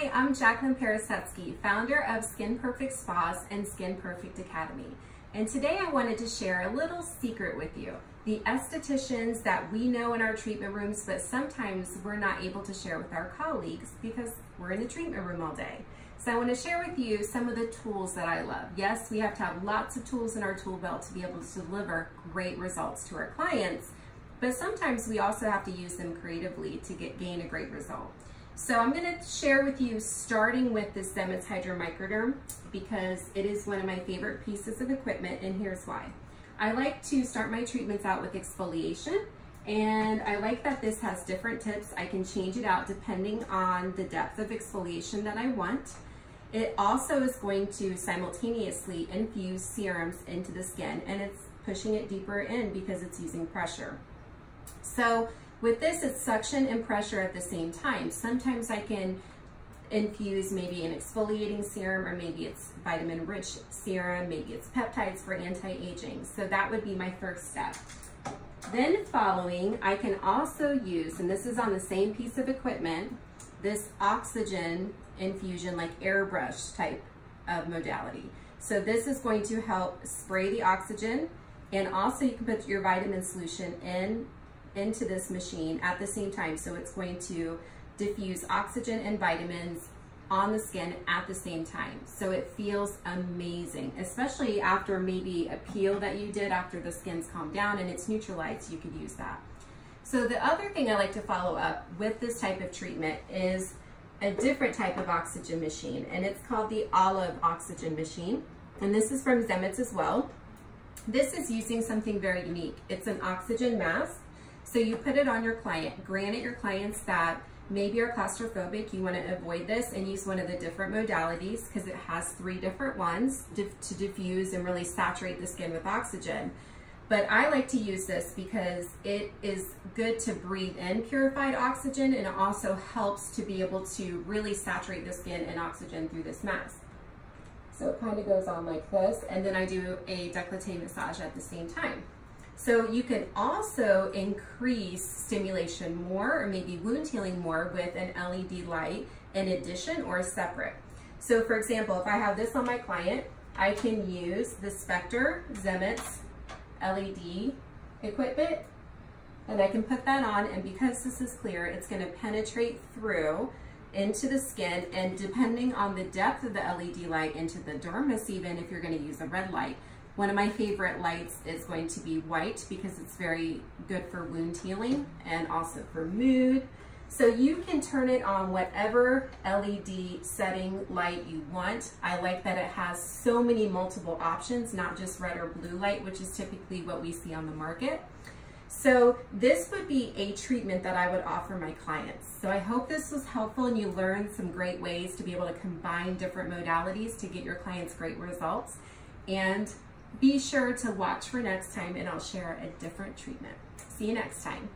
Hi, I'm Jaclyn Peresetsky, founder of Skin Perfect Spas and Skin Perfect Academy. And today I wanted to share a little secret with you. The estheticians that we know in our treatment rooms, but sometimes we're not able to share with our colleagues because we're in the treatment room all day. So I want to share with you some of the tools that I love. Yes, we have to have lots of tools in our tool belt to be able to deliver great results to our clients, but sometimes we also have to use them creatively to gain a great result. So I'm going to share with you starting with this Zemits Hydro Microderm because it is one of my favorite pieces of equipment, and here's why. I like to start my treatments out with exfoliation, and I like that this has different tips. I can change it out depending on the depth of exfoliation that I want. It also is going to simultaneously infuse serums into the skin, and it's pushing it deeper in because it's using pressure. So with this, it's suction and pressure at the same time. Sometimes I can infuse maybe an exfoliating serum, or maybe it's vitamin-rich serum, maybe it's peptides for anti-aging. So that would be my first step. Then following, I can also use, and this is on the same piece of equipment, this oxygen infusion, like airbrush type of modality. So this is going to help spray the oxygen, and also you can put your vitamin solution into this machine at the same time. So it's going to diffuse oxygen and vitamins on the skin at the same time. So it feels amazing, especially after maybe a peel that you did after the skin's calmed down and it's neutralized, you could use that. So the other thing I like to follow up with this type of treatment is a different type of oxygen machine, and it's called the olive oxygen machine. And this is from Zemits as well. This is using something very unique. It's an oxygen mask. So you put it on your client. Granted, your clients that maybe are claustrophobic, you want to avoid this and use one of the different modalities because it has 3 different ones to diffuse and really saturate the skin with oxygen. But I like to use this because it is good to breathe in purified oxygen, and it also helps to be able to really saturate the skin in oxygen through this mask. So it kind of goes on like this, and then I do a décolleté massage at the same time. So you can also increase stimulation more, or maybe wound healing more, with an LED light in addition or separate. So for example, if I have this on my client, I can use the Spector Zemits LED equipment, and I can put that on, and because this is clear, it's going to penetrate through into the skin, and depending on the depth of the LED light, into the dermis even, if you're going to use a red light. One of my favorite lights is going to be white because it's very good for wound healing and also for mood. So you can turn it on whatever LED setting light you want. I like that it has so many multiple options, not just red or blue light, which is typically what we see on the market. So this would be a treatment that I would offer my clients. So I hope this was helpful and you learned some great ways to be able to combine different modalities to get your clients great results. And be sure to watch for next time, and I'll share a different treatment. See you next time.